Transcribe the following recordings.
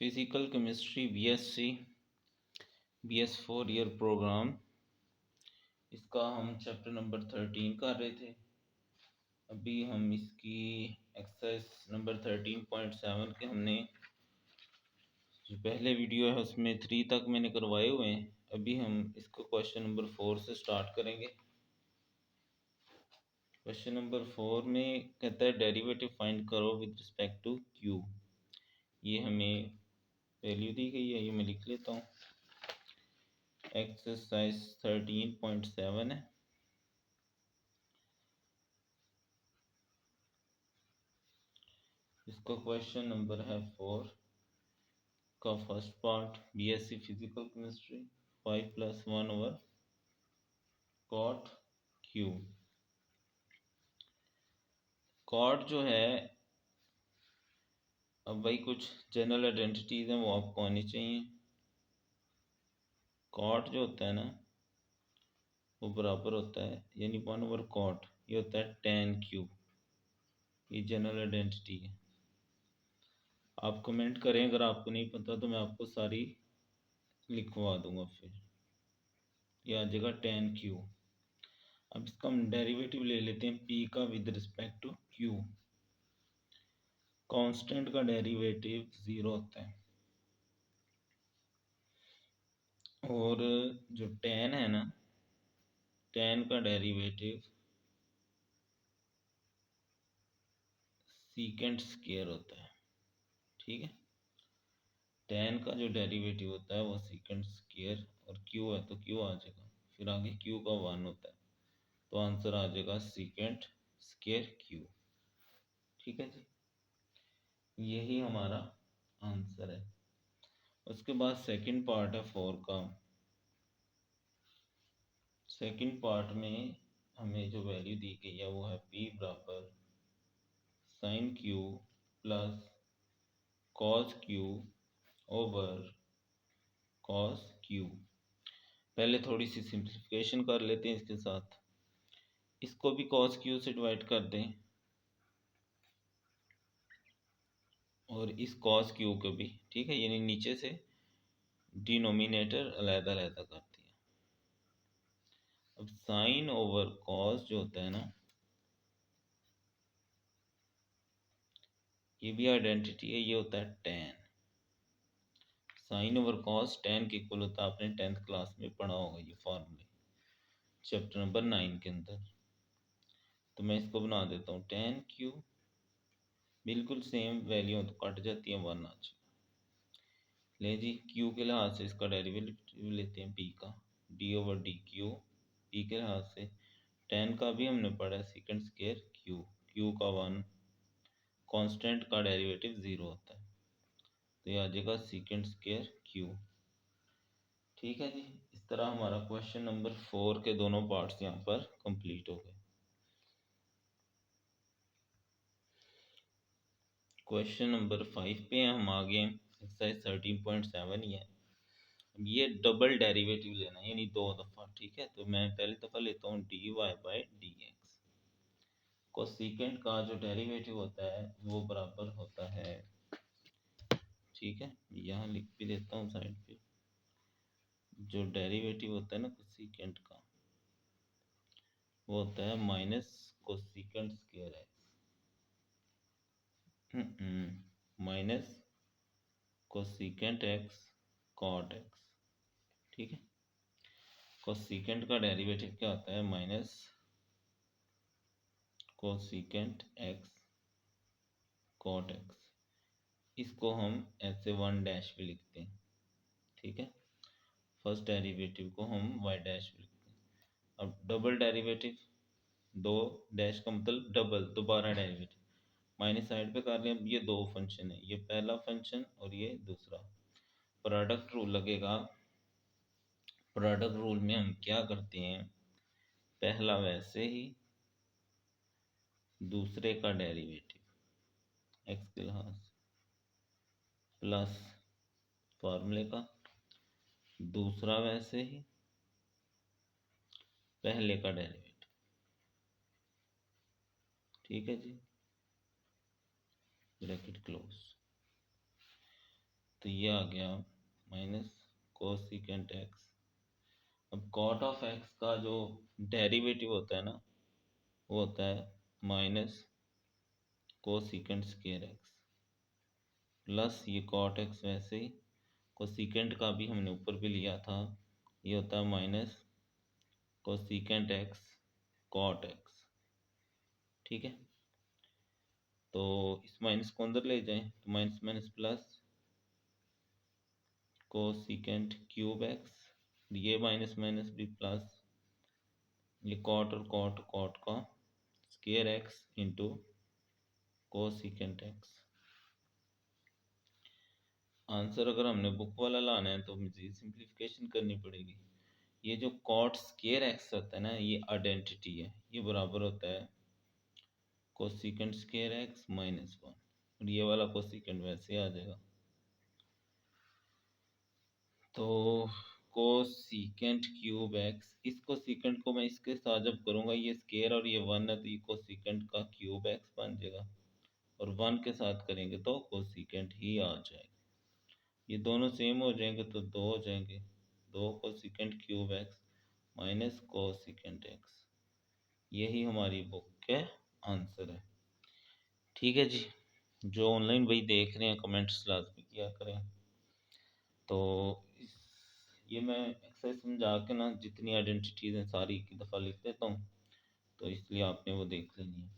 Physical chemistry BSc BS 4 year programme, इसका हम chapter number 13 कर रहे थे। अभी हम इसकी एक्सरसाइज नंबर 13.7 के हमने जो पहले वीडियो है उसमें 3 तक मैंने करवाए हुए हैं। अभी हम इसको क्वेश्चन नंबर 4 से स्टार्ट करेंगे। क्वेश्चन नंबर 4 में कहता है डेरिवेटिव फाइंड करो विद रिस्पेक्ट टू क्यू। ये हमें वैल्यू दी गई है, ये मैं लिख लेता हूँ। एक्सरसाइज 13.7 है। इसका क्वेश्चन नंबर है 4 का first part, BSc physical chemistry 5+1 cot q. Cot जो है, अब भाई कुछ जनरल आइडेंटिटीज हैं वो आपको आनी चाहिए। कॉट जो होता है ना वो बराबर होता है, यानी 1/cot, ये होता है tan क्यू। ये जनरल आइडेंटिटी है। आप कमेंट करें अगर आपको नहीं पता तो मैं आपको सारी लिखवा दूंगा। फिर ये आ जाएगा tan क्यू। अब इसका हम डेरिवेटिव ले लेते हैं p का with respect to q। Constant का डेरिवेटिव 0 होता है, और जो tan है ना, tan का डेरिवेटिव सीकेंट स्क्वायर होता है। ठीक है, tan का जो डेरिवेटिव होता है वो सीकेंट स्क्वायर, और q है तो q आ जाएगा। फिर आगे q का 1 होता है, तो आंसर आ जाएगा सीकेंट स्क्वायर q। ठीक है जी, यही हमारा आंसर है। उसके बाद सेकंड पार्ट है 4 का। सेकंड पार्ट में हमें जो वैल्यू दी गई है वो है p बराबर sine q plus cos q over cos q. पहले थोड़ी सी सिंप्लीफिकेशन कर लेते हैं इसके साथ। इसको भी कॉस क्यू से डिवाइड कर दें, और इस कॉस क्यू को भी। ठीक है, यानी नीचे से डिनोमिनेटर अलग अलग कर दिया। अब साइन ओवर कॉस जो होता है ना, ये भी आइडेंटिटी है, ये होता है tan। Sine over cos tan के इक्वल होता है, आपने 10th क्लास में पढ़ा होगा ये फॉर्मूले, चैप्टर नंबर 9 के अंदर। तो मैं इसको बना देता हूँ tan क्यू, बिल्कुल सेम वैल्यू तो कट जाती है, 1 आ जाएगा। ले जी, क्यू के लिहाज से इसका डेरिवेटिव लेते हैं p का, d over D Q. p के लिहाज से tan का भी हमने पढ़ा है सीकेंट स्क्वायर q, q का 1, कांस्टेंट का डेरिवेटिव 0 होता है, तो ये आ जाएगा सीकेंट स्क्वायर q। ठीक है जी, इस तरह हमारा क्वेश्चन नंबर 4 के दोनों पार्ट्स यहाँ पर कंप्लीट हो गए। क्वेश्चन नंबर 5 पे हम आ गए। एक्सरसाइज 13.7 ही है। ये डबल डेरिवेटिव लेना है, यानी 2 दफ़ा। ठीक है, तो मैं पहली दफ़ा लेता हूँ dy by D x. Cosecant का जो डेरिवेटिव होता है वो बराबर होता है, ठीक है, यहाँ लिख भी देता हूँ साइड पे। जो डेरिवेटिव होता है ना कोसेकेंट का, वो होता है minus cosecant square x minus cosecant x cot x. ठीक है, कोसेकेंट का डेरिवेटिव क्या होता है, minus cosecant x cot x. इसको हम ऐसे 1 डैश पे लिखते हैं। ठीक है, फर्स्ट डेरिवेटिव को हम y डैश पे लिखते हैं। अब डबल डेरिवेटिव, 2 डैश का मतलब डबल, दोबारा डेरिवेटिव माइनस साइड पे कर लें। अब ये 2 फंक्शन है, ये पहला फंक्शन और ये दूसरा। प्रोडक्ट रूल लगेगा। प्रोडक्ट रूल में हम क्या करते हैं, पहला वैसे ही, दूसरे का डेरिवेटिव एक्स के लिहाज प्लस फार्मूले का, दूसरा वैसे ही, पहले का डेरिवेटिव। ठीक है जी, ब्रैकेट क्लोज। तो ये आ गया माइनस कोसिकेंट एक्स। अब कॉट ऑफ एक्स का जो डेरिवेटिव होता है ना, वो होता है minus cosecant square x plus ये कॉट एक्स, वैसे ही कोसिकेंट का भी हमने ऊपर भी लिया था, ये होता है minus cosecant x cot x. ठीक है, तो इस माइनस को अंदर ले जाएं तो minus minus plus cosecant cube x, ये माइनस माइनस भी प्लस, ये कॉट और कॉट कॉट का square x into cosecant x. Answer अगर हमने बुक वाला लाना है तो मुझे सिंप्लीफिकेशन करनी पड़ेगी। ये जो कॉट स्केयर एक्स होता है ना, ये आइडेंटिटी है, ये बराबर होता है cosecant square x minus one, और ये वाला कोसिकेंट वैसे आ जाएगा। तो कोसिकेंट क्यूब एक्स, इस कोसिकेंट को मैं इसके साथ जब करूँगा, ये स्केयर और ये वन है, तो ये कोसिकेंट का क्यूब एक्स बन जाएगा, और वन के साथ करेंगे तो कोसिकेंट ही आ जाएगा। ये दोनों सेम हो जाएंगे तो दो हो जाएंगे, दो cosecant cube x minus cosecant x, यही हमारी बुक के आंसर है। ठीक है जी, जो ऑनलाइन वही देख रहे हैं कमेंट्स लाजमी किया करें। तो ये मैं एक्सरसाइज समझा के ना जितनी आइडेंटिटीज हैं सारी एक दफ़ा लिख देता हूँ, तो इसलिए आपने वो देख लेनी है।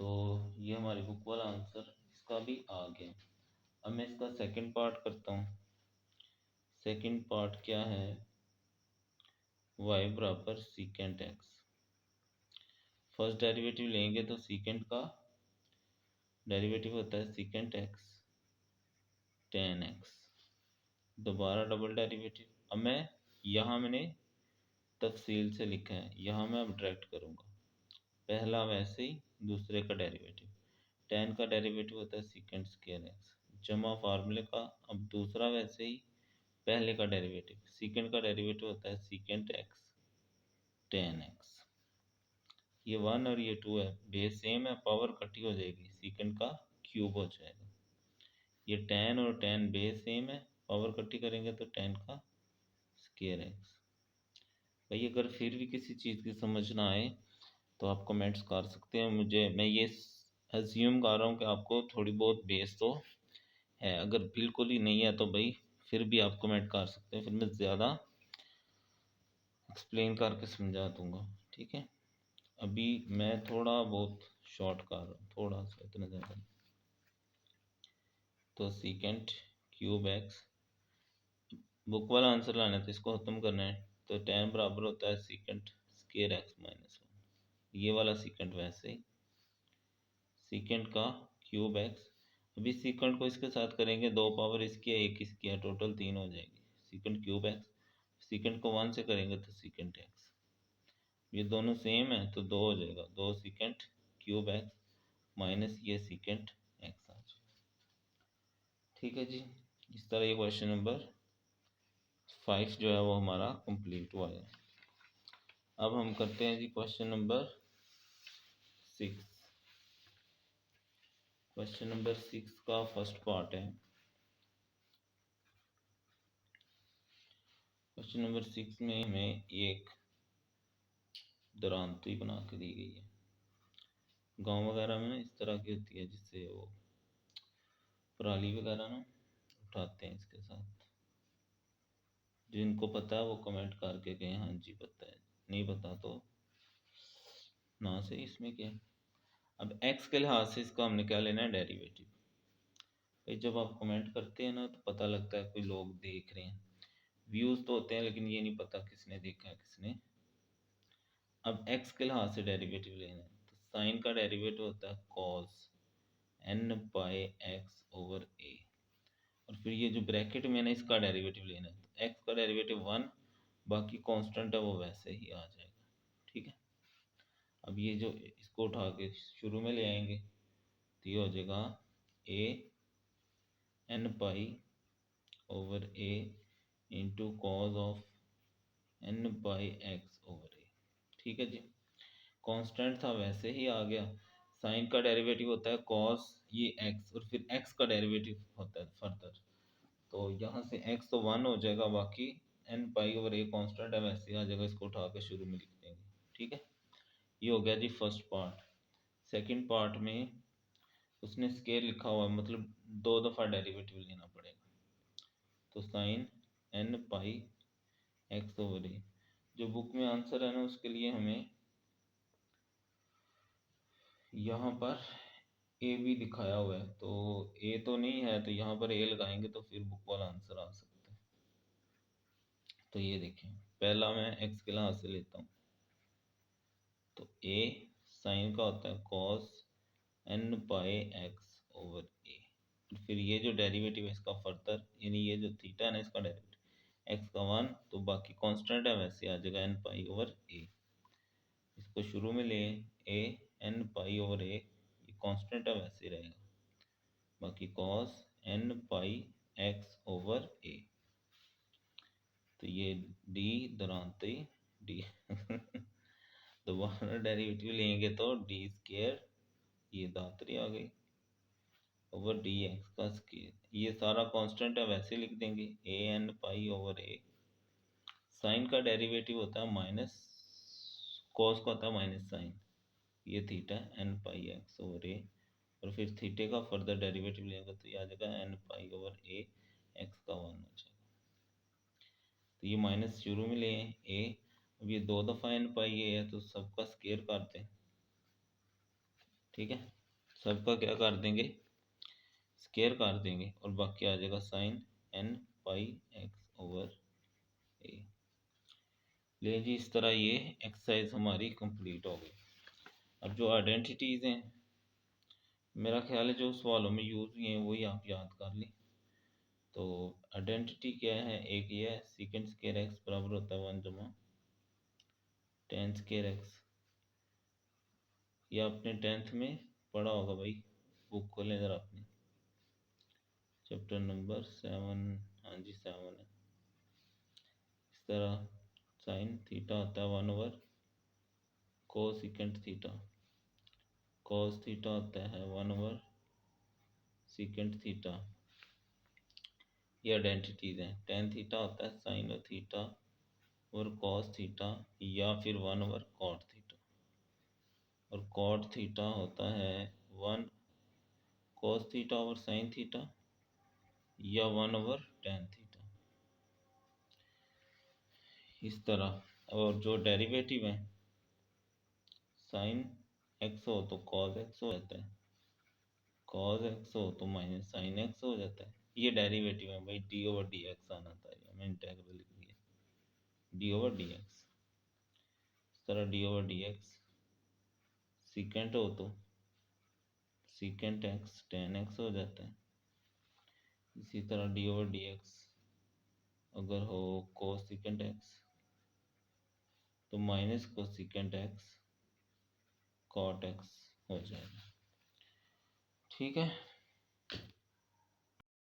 तो ये हमारी बुक वाला आंसर इसका भी आ गया। अब मैं इसका सेकंड पार्ट करता हूँ। सेकंड पार्ट क्या है, y बराबर सीकेंट एक्स। फर्स्ट डेरिवेटिव लेंगे तो सीकेंट का डेरिवेटिव होता है सीकेंट एक्स टेन एक्स, दोबारा डबल डेरिवेटिव। अब मैं यहाँ मैंने तफसील से लिखा है, यहाँ मैं अब डायरेक्ट करूँगा। पहला वैसे ही, दूसरे का डेरिवेटिव, टेन का डेरिवेटिव होता है सीकेंट स्क्वायर एक्स जमा फार्मूले का। अब दूसरा वैसे ही, पहले का डेरिवेटिव, सीकेंट का डेरिवेटिव होता है सीकेंट एक्स टेन एक्स। ये वन और ये टू है, बेस सेम है, पावर इकट्ठी हो जाएगी, सीकेंट का क्यूब हो जाएगा। ये टेन और टेन बेस सेम है, पावर इकट्ठी करेंगे तो टेन का स्क्वायर एक्स। भाई अगर फिर भी किसी चीज़ की समझ ना आए तो आप कमेंट्स कर सकते हैं मुझे। मैं ये अज्यूम कर रहा हूँ कि आपको थोड़ी बहुत बेस तो है, अगर बिल्कुल ही नहीं है तो भाई फिर भी आप कमेंट कर सकते हैं, फिर मैं ज़्यादा एक्सप्लेन करके समझा दूंगा। ठीक है, अभी मैं थोड़ा बहुत शॉर्ट कर रहा हूँ, थोड़ा सा, इतना ज़्यादा। तो सीकेंट क्यूब एक्स, बुक वाला आंसर लाना है तो इसको ख़त्म करना है, तो टेन बराबर होता है secant square x minus one, ये वाला सीकेंट वैसे ही, सीकेंट का क्यूब एक्स। अभी सीकेंट को इसके साथ करेंगे, दो पावर इसकी है एक इसकी है, टोटल तीन हो जाएगी, सीकेंट क्यूब एक्स। सीकेंट को वन से करेंगे तो सीकेंट एक्स, ये दोनों सेम है तो दो हो जाएगा, दो सीकेंट क्यूब एक्स माइनस ये सीकेंट एक्स आ जाएगा। ठीक है जी, इस तरह ये क्वेश्चन नंबर 5 जो है वो हमारा कंप्लीट हुआ है। अब हम करते हैं जी क्वेश्चन नंबर 6। क्वेश्चन नंबर 6 का फर्स्ट पार्ट है। क्वेश्चन नंबर 6 में हमें एक दरांती बना के दी गई है। गांव वगैरह में ना इस तरह की होती है, जिससे वो पराली वगैरह ना उठाते हैं इसके साथ। जिनको पता है वो कमेंट करके कहें हाँ जी पता है, नहीं पता तो ना से, इसमें क्या है। अब एक्स के लिहाज से इसका हमने क्या लेना है, डेरिवेटिव। भाई जब आप कमेंट करते हैं ना तो पता लगता है कोई लोग देख रहे हैं, व्यूज़ तो होते हैं लेकिन ये नहीं पता किसने देखा है किसने। अब एक्स के लिहाज से डेरिवेटिव लेना है तो साइन का डेरिवेटिव होता है cos n by x over a, और फिर ये जो ब्रैकेट में ना इसका डेरिवेटिव लेना है, तो एक्स का डेरिवेटिव वन, बाकी कांस्टेंट है वो वैसे ही आ जाएगा। ठीक है, अब ये जो इसको उठा के शुरू में ले आएंगे तो ये हो जाएगा a n pi over a into cos of n by x over a. ठीक है जी, कांस्टेंट था वैसे ही आ गया। साइन का डेरिवेटिव होता है कॉस ये एक्स, और फिर एक्स का डेरिवेटिव तो यहाँ से x तो 1 हो जाएगा, बाकी n pi over a constant है वैसे आ जाएगा, इसको उठा के शुरू में लिख देंगे। ठीक है, ये हो गया जी फर्स्ट पार्ट। सेकंड पार्ट में उसने स्केयर लिखा हुआ है, मतलब 2 दफ़ा डेरिवेटिव लेना पड़ेगा। तो sine n pi x over a, जो बुक में आंसर है ना उसके लिए हमें यहाँ पर ए भी दिखाया हुआ है, तो ए तो नहीं है, तो यहाँ पर ए लगाएंगे तो फिर बुक वाला आंसर आ सकता है। तो ये देखें, पहला मैं एक्स के लिहाज से लेता हूँ, तो ए साइन का होता है कॉस एन पाई एक्स ओवर ए, फिर ये जो डेरिवेटिव है इसका फर्दर, यानी ये जो थीटा है ना इसका डेरिवेटिव एक्स का 1, तो बाकी कांस्टेंट है वैसे आ जाएगा एन पाई ओवर ए। इसको शुरू में ले, ए एन पाई ओवर ए, ये कांस्टेंट है वैसे रहेगा, बाकी कॉस एन पाई एक्स ओवर ए, तो ये डी दरांती डी दोबारा डेरिवेटिव लेंगे तो डी स्केयर, ये दांतरी आ गई, ओवर डी एक्स का स्केयर, ये सारा कांस्टेंट है वैसे लिख देंगे, ए एन पाई ओवर ए, साइन का डेरिवेटिव होता है माइनस, कॉस का होता है माइनस साइन, ये theta N pi x over a, और फिर थीटे का फर्दर डेरिवेटिव लेंगे तो ये आ जाएगा एन पाई ओवर ए एक्स का 1 हो जाएगा। तो ये माइनस शुरू में ले ए, अब ये 2 दफ़ा एन पाई ए है तो सबका स्केयर करते हैं। ठीक है, सबका क्या कर देंगे, स्केयर कर देंगे, और बाकी आ जाएगा साइन एन पाई एक्स ओवर ए। ले जी, इस तरह ये एक्सरसाइज हमारी कंप्लीट हो गई। अब जो आइडेंटिटीज़ हैं, मेरा ख्याल है जो सवालों में यूज़ हुई हैं वही आप याद कर लें। तो आइडेंटिटी क्या है, एक ये है सीकेंड स्केयर एक्स बराबर होता है 1 जमा टेन स्केयर एक्स, ये आपने 10th में पढ़ा होगा भाई, बुक खोलें ज़रा अपनी, चैप्टर नंबर 7, हाँ जी 7 है। इस तरह साइन थीटा होता है 1 over cosecant theta, cos theta होता है 1 ओवर सीकेंट थीटा, ये आइडेंटिटीज हैं। टेन थीटा होता है साइन थीटा और कॉस थीटा, या फिर 1 ओवर कॉट थीटा, और कॉट थीटा होता है 1 cos theta over sine theta, या 1 ओवर टेन थीटा, इस तरह। और जो डेरिवेटिव है, साइन एक्स हो तो कॉस एक्स हो जाता है, कॉस एक्स हो तो माइनस साइन एक्स हो जाता है, ये डेरिवेटिव है भाई, डी ओवर डी एक्स आना था, मैंने इंटेग्रल लिख दिया, डी ओवर डी एक्स। इस तरह D over D x secant हो तो सीकेंट एक्स टेन एक्स हो जाता है, इसी तरह डी ओवर डी एक्स अगर हो कोस सीकेंट एक्स तो minus cosecant x cot x हो जाएगा। ठीक है।